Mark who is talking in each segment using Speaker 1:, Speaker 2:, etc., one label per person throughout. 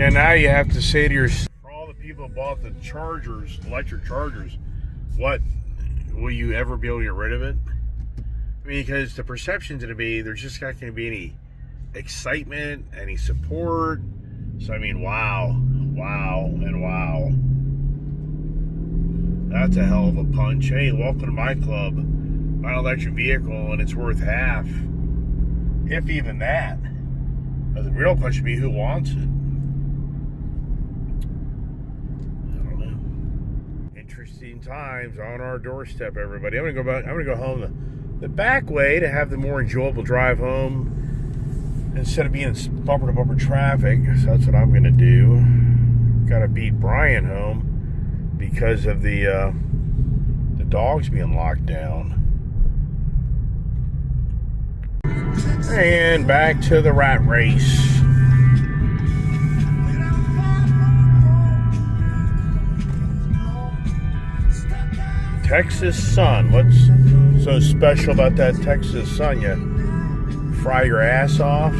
Speaker 1: Yeah, now you have to say to yourself, for all the people who bought the chargers, electric chargers, what will you ever be able to get rid of it? I mean, because the perception's going to be there's just not going to be any excitement, any support. So I mean, wow, and wow. That's a hell of a punch. Hey, welcome to my club. Buy an electric vehicle and it's worth half, if even that. But the real question would be, who wants it? I don't know. Interesting times on our doorstep, everybody. I'm gonna go home the back way to have the more enjoyable drive home instead of being in bumper to bumper traffic. So that's what I'm gonna do. Got to beat Brian home because of the dogs being locked down. And back to the rat race. Texas sun. What's so special about that Texas sun? You fry your ass off.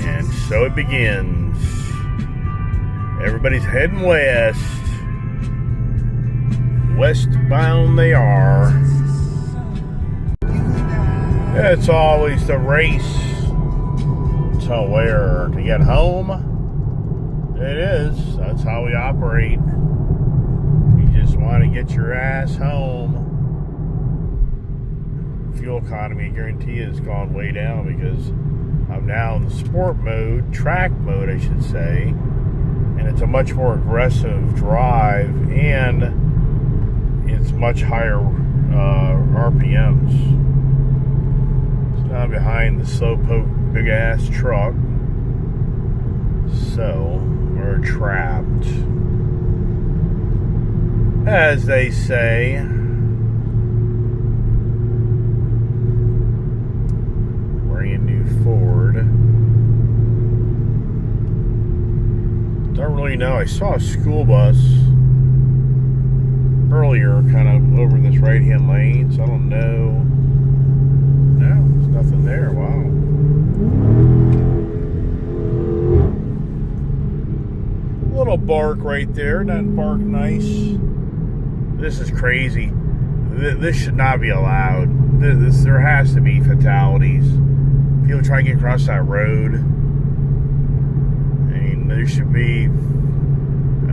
Speaker 1: And so it begins. Everybody's heading west. Westbound they are. It's always the race to where? To get home? It is. That's how we operate. You just want to get your ass home. Fuel economy, I guarantee you, has gone way down because I'm now in the sport mode, track mode, I should say. And it's a much more aggressive drive, and it's much higher RPMs. So now I'm behind the slowpoke big ass truck, so we're trapped, as they say. Brand new Ford. Don't really know. I saw a school bus earlier kind of over this right-hand lane, so I don't know. No, there's nothing there. Wow. Little bark right there. Doesn't bark nice. This is crazy. This should not be allowed. There has to be fatalities. People try to get across that road. There should be, I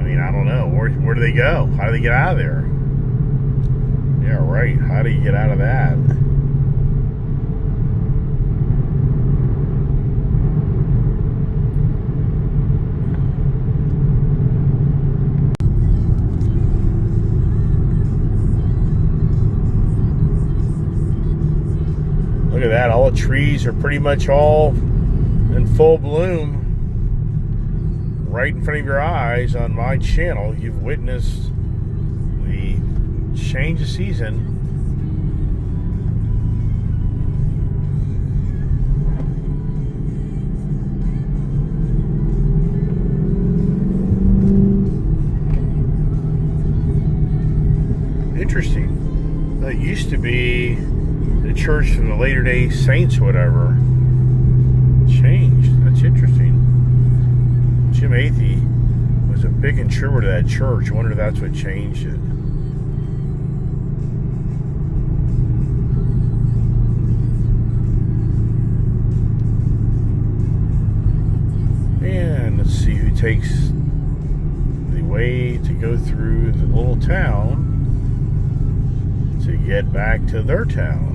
Speaker 1: mean, I don't know. Where do they go? How do they get out of there? Yeah, right. How do you get out of that? Look at that. All the trees are pretty much all in full bloom. Right in front of your eyes on my channel, you've witnessed the change of season. Interesting. That used to be the church from the later day saints, whatever. Changed. That's interesting. Jim Athey was a big contributor to that church. I wonder if that's what changed it. And let's see who takes the way to go through the little town to get back to their town.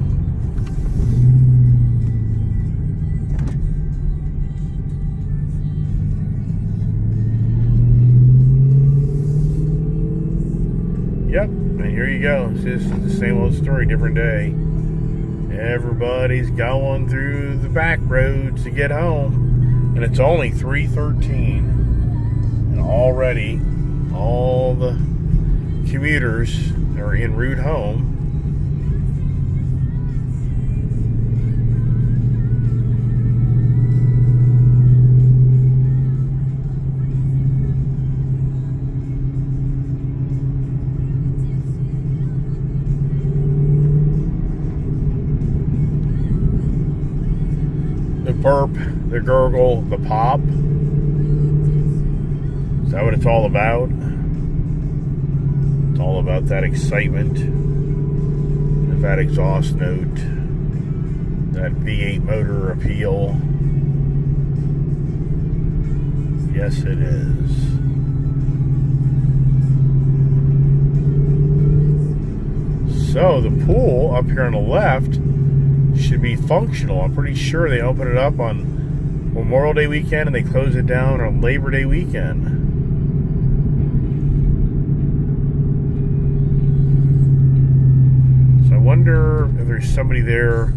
Speaker 1: Yep, and here you go. This is the same old story, different day. Everybody's going through the back roads to get home, and it's only 3:13, and already all the commuters are en route home. burp, the gurgle, the pop. Is that what it's all about? It's all about that excitement, that exhaust note, that V8 motor appeal. Yes, it is. So the pool up here on the left should be functional. I'm pretty sure they open it up on Memorial Day weekend and they close it down on Labor Day weekend. So I wonder if there's somebody there. I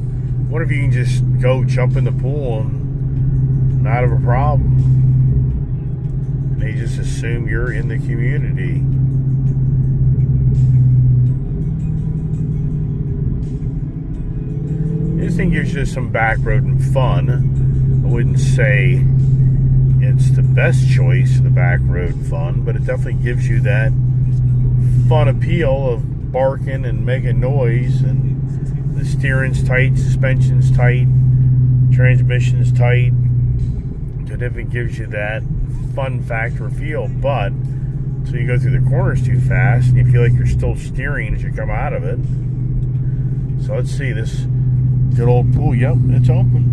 Speaker 1: wonder if you can just go jump in the pool and not have a problem. They just assume you're in the community. This thing gives you some back road and fun. I wouldn't say it's the best choice of the back road fun, but it definitely gives you that fun appeal of barking and making noise, and the steering's tight, suspension's tight, transmission's tight. So it definitely gives you that fun factor feel, but so you go through the corners too fast and you feel like you're still steering as you come out of it. So let's see, this good old pool, yep, it's open.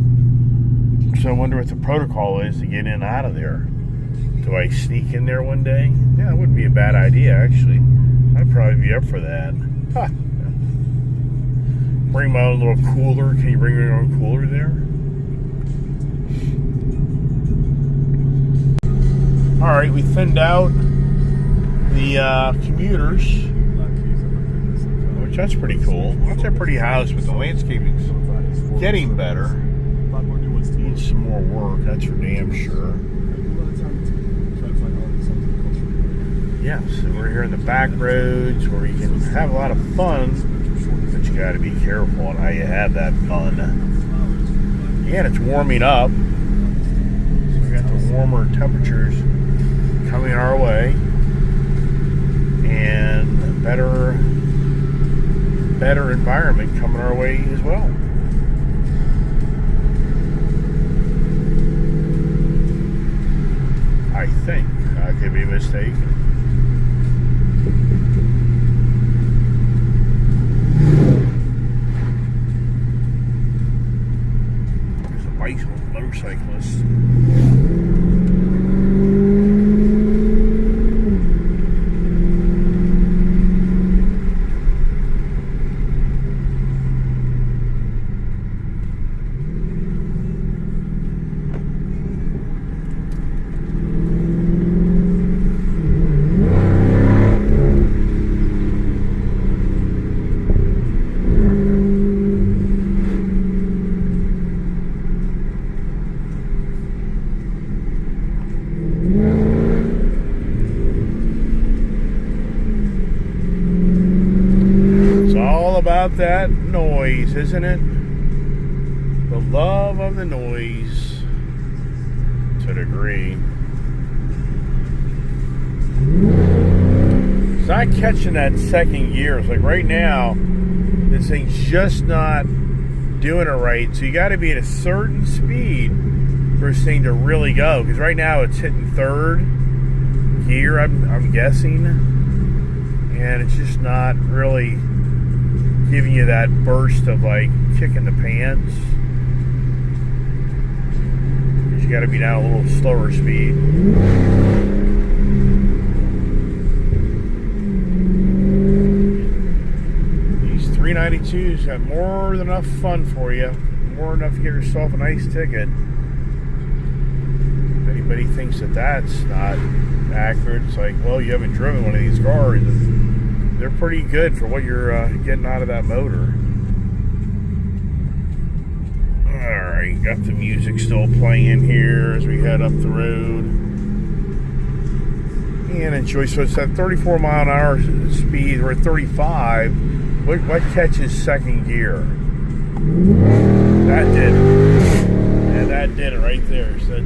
Speaker 1: So I wonder what the protocol is to get in and out of there. Do I sneak in there one day? Yeah, that wouldn't be a bad idea, actually. I'd probably be up for that. Huh. Bring my own little cooler. Can you bring your own cooler there? Alright, we thinned out the commuters, which that's pretty cool. That's a pretty house, but the landscaping's getting better. Needs some more work, that's for damn sure. Yeah, so we're here in the back roads where you can have a lot of fun, but you gotta be careful on how you have that fun. And it's warming up. So we got the warmer temperatures coming our way, and better environment coming our way as well. I think. I could be mistaken. There's a bicycle motorcyclist. About that noise, isn't it? The love of the noise to a degree. It's not catching that second gear. It's like right now, this thing's just not doing it right. So you got to be at a certain speed for this thing to really go. Because right now it's hitting third gear, I'm guessing, and it's just not really giving you that burst of like kicking the pants. You got to be down a little slower speed. These 392s got more than enough fun for you, more than enough to give yourself a nice ticket. If anybody thinks that that's not accurate, it's like, well, you haven't driven one of these cars. They're pretty good for what you're getting out of that motor. Alright, got the music still playing here as we head up the road. And enjoy. So it's at 34 mile an hour speed. We're at 35. What catches second gear? That did it. Yeah, that did it right there. So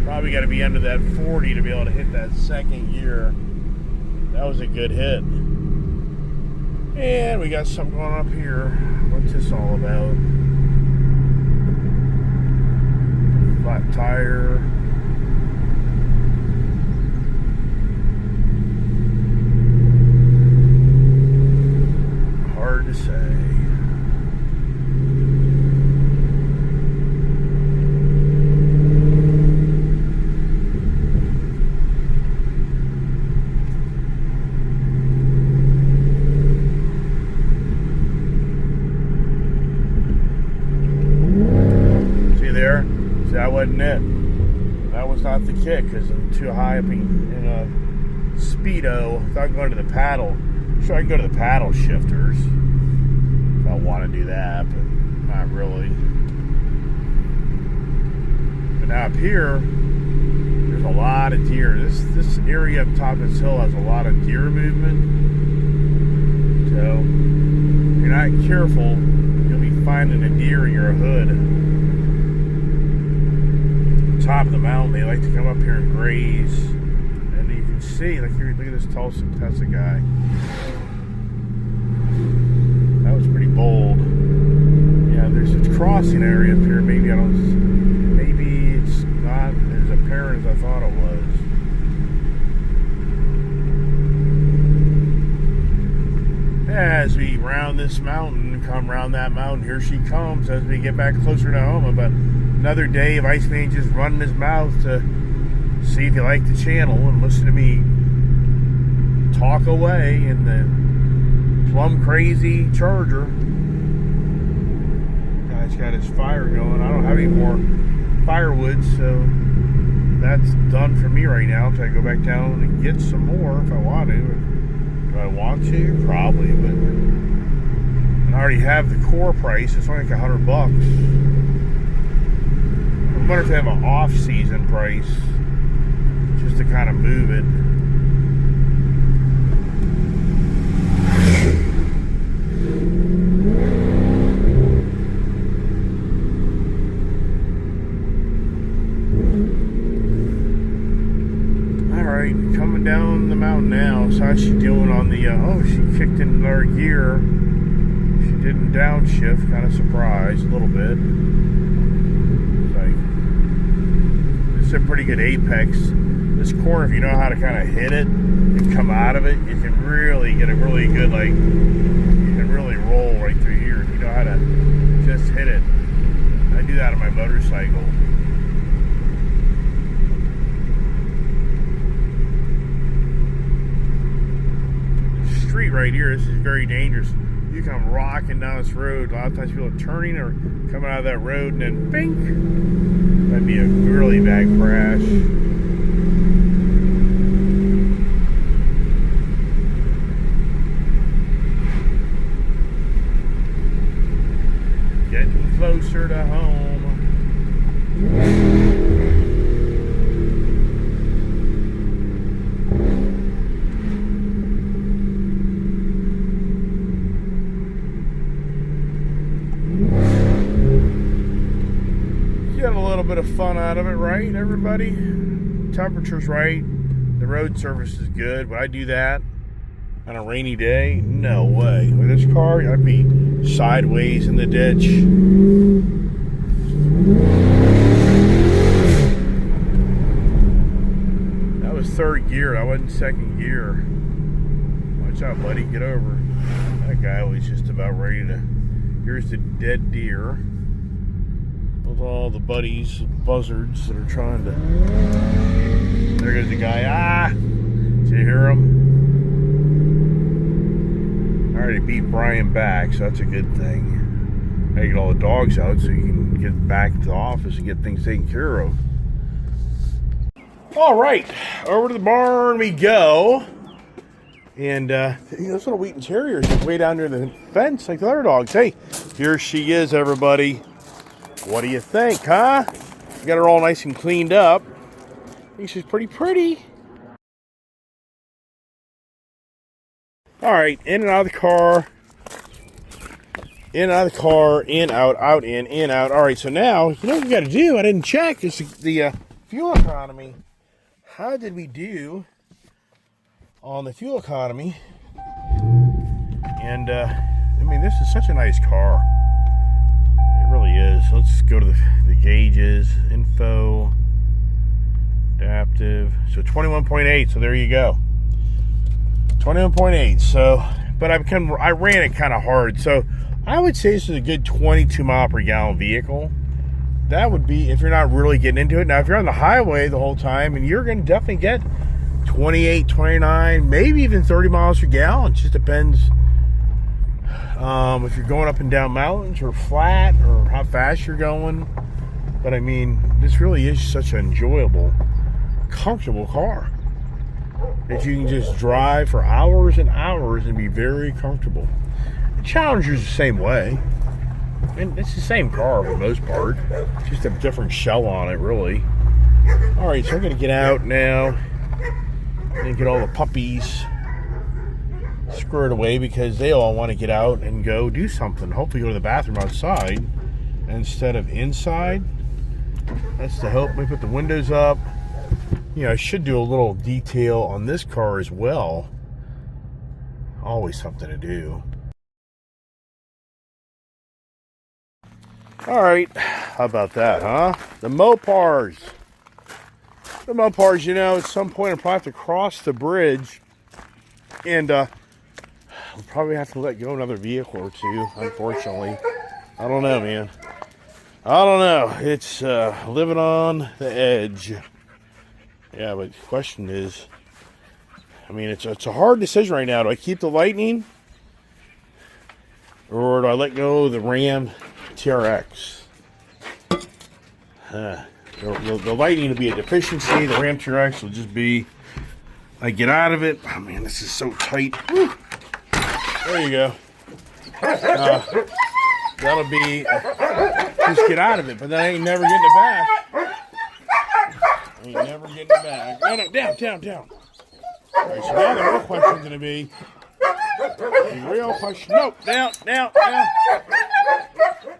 Speaker 1: probably got to be under that 40 to be able to hit that second gear. That was a good hit. And we got something going up here. What's this all about? Flat tire. Hard to say. That wasn't it. That was not the kick because I'm too high up in a speedo. Without going to the paddle. Sure, I can go to the paddle shifters if I want to do that, but not really. But now up here, there's a lot of deer. This area up top of this hill has a lot of deer movement. So if you're not careful, you'll be finding a deer in your hood. Top of the mountain, they like to come up here and graze, and you can see, like, here, look at this Tesla guy. That was pretty bold. Yeah, there's a crossing area up here. Maybe it's not as apparent as I thought it was. As we round this mountain, come round that mountain, here she comes as we get back closer to home. About another day of Iceman just running his mouth to see if you like the channel and listen to me talk away in the Plum crazy Charger. Guy's got his fire going. I don't have any more firewood, so that's done for me right now. So I go back down and get some more if I want to. Do I want to? Probably, but I already have the core price. It's only like $100. I wonder if they have an off-season price just to kind of move it. Alright, coming down the mountain now. So how's she doing on the, oh, she kicked in another gear. She didn't downshift, kind of surprised a little bit. It's a pretty good apex. This corner, if you know how to kind of hit it and come out of it, you can really get a really good, like, you can really roll right through here if you know how to just hit it. I do that on my motorcycle. The street right here, this is very dangerous. You come rocking down this road. A lot of times people are turning or coming out of that road and then bink. That'd be a really bad crash. Getting closer to home. Get a little bit of fun out of it, right, everybody? Temperature's right. The road surface is good. Would I do that on a rainy day? No way. With this car, I'd be sideways in the ditch. That was third gear. That wasn't second gear. Watch out, buddy. Get over. That guy was just about ready to... Here's the dead deer. With all the buddies, buzzards that are trying to... There goes the guy. Ah! Did you hear him? I already beat Brian back, so that's a good thing. I get all the dogs out so you can get back to the office and get things taken care of. All right, over to the barn we go. And those little Wheaton Terriers are way down near the fence like the other dogs. Hey, here she is, everybody. What do you think, huh? We got her all nice and cleaned up. I think she's pretty. All right, in and out of the car. In, out of the car, in, out, in, out. All right, so now, you know what we got to do? I didn't check. It's the fuel economy. How did we do on the fuel economy? And, I mean, this is such a nice car. It really he is. Let's go to the gauges, info, adaptive. So 21.8. So there you go. 21.8. So, but I ran it kind of hard. So I would say this is a good 22 mile per gallon vehicle. That would be if you're not really getting into it. Now, if you're on the highway the whole time, and you're going to definitely get 28, 29, maybe even 30 miles per gallon. It just depends if you're going up and down mountains or flat or how fast you're going. But I mean, this really is such an enjoyable, comfortable car that you can just drive for hours and hours and be very comfortable. The Challenger's the same way. And it's the same car for the most part. Just a different shell on it, really. Alright, so I'm going to get out now and get all the puppies squared away because they all want to get out and go do something. Hopefully go to the bathroom outside instead of inside. That's the hope. Let me put the windows up. You know, I should do a little detail on this car as well. Always something to do. Alright, how about that, huh? The Mopars. The Mopars, you know, at some point I'll probably have to cross the bridge and we'll probably have to let go another vehicle or two, unfortunately. I don't know, man. I don't know. It's living on the edge. Yeah, but the question is, I mean, it's a hard decision right now. Do I keep the Lightning or do I let go of the Ram TRX? The Lightning will be a deficiency. The Ram TRX will just be, I get out of it. Oh man, this is so tight. Woo. There you go. That'll be, just get out of it, but then I ain't never getting it back. Ain't never getting it back. No, down. All right, so now the real question's going to be, down,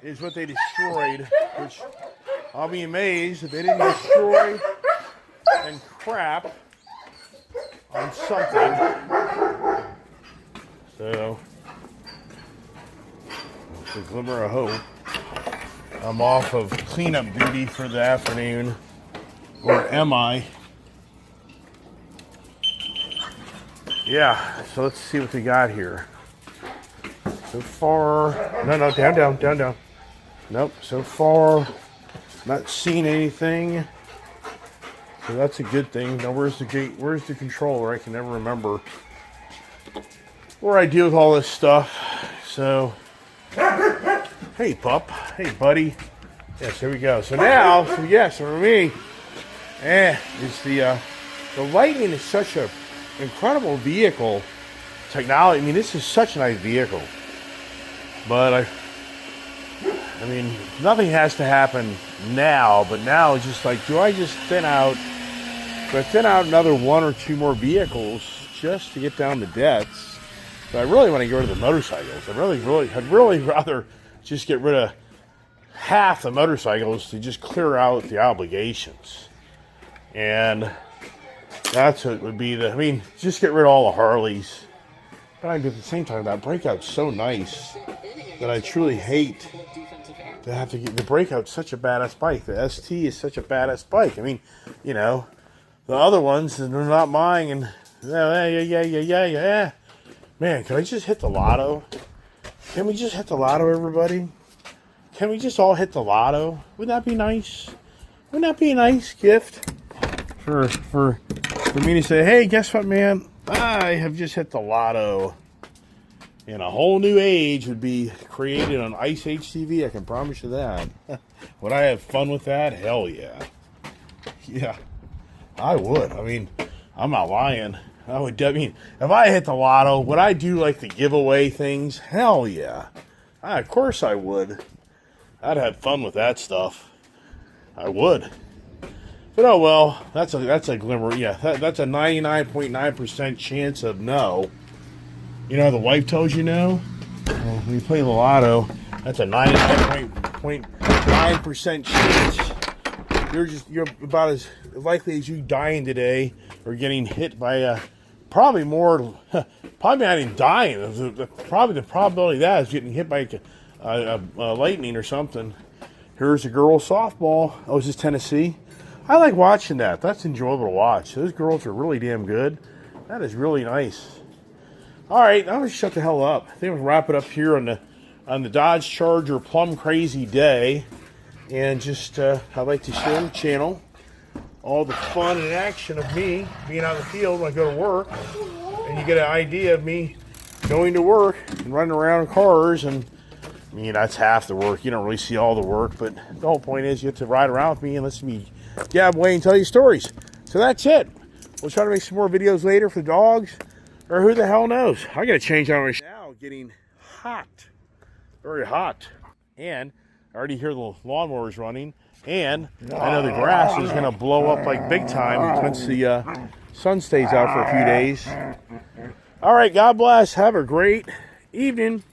Speaker 1: is what they destroyed, which I'll be amazed if they didn't destroy and crap on something. So, it's a glimmer of hope. I'm off of cleanup duty for the afternoon. Or am I? Yeah, so let's see what we got here. So far, no, down. Nope, so far, not seeing anything. So that's a good thing. Now, where's the gate? Where's the controller? I can never remember where I deal with all this stuff. So, hey, pup. Hey, buddy. Yes, here we go. So now, so for me, it's the Lightning is such a incredible vehicle technology. I mean, this is such a nice vehicle. But I mean, nothing has to happen now, but now it's just like, do I just thin out another one or two more vehicles just to get down the debts? But I really want to get rid of the motorcycles. I'd really rather just get rid of half the motorcycles to just clear out the obligations. And that's what would be just get rid of all the Harleys. But at the same time, that Breakout's so nice that I truly hate to have to get the Breakout's such a badass bike. The ST is such a badass bike. I mean, you know, the other ones, they're not mine. And yeah. Man, can I just hit the lotto? Can we just hit the lotto, everybody? Can we just all hit the lotto? Wouldn't that be nice? Wouldn't that be a nice gift for me to say, hey, guess what, man? I have just hit the lotto. And a whole new age would be created on Ice HTV. I can promise you that. Would I have fun with that? Hell yeah. Yeah, I would. I mean, I'm not lying. If I hit the lotto, would I do like the giveaway things? Hell yeah. Of course I would. I'd have fun with that stuff. I would. But oh well, that's a glimmer. Yeah, that's a 99.9% chance of no. You know how the wife tells you no? Well, when you play the lotto, that's a 99.9% chance. You're about as likely as you dying today or getting hit by probably not even dying. Probably the probability of that is getting hit by a lightning or something Here's a girls softball. Oh, is this Tennessee? I like watching that. That's enjoyable to watch. Those girls are really damn good. That is really nice. All right, I'm gonna shut the hell up. I think I'm gonna wrap it up here on the Dodge Charger Plum Crazy Day, and just I'd like to share on the channel all the fun and action of me being out in the field when I go to work, and you get an idea of me going to work and running around in cars. And I mean, that's half the work. You don't really see all the work, but the whole point is you get to ride around with me and listen to me gab away and tell you stories. So that's it. We'll try to make some more videos later for the dogs, or who the hell knows. I got to change on my now. Getting hot, very hot, and I already hear the lawnmowers running, and I know the grass is going to blow up like big time once the sun stays out for a few days. All right, God bless. Have a great evening.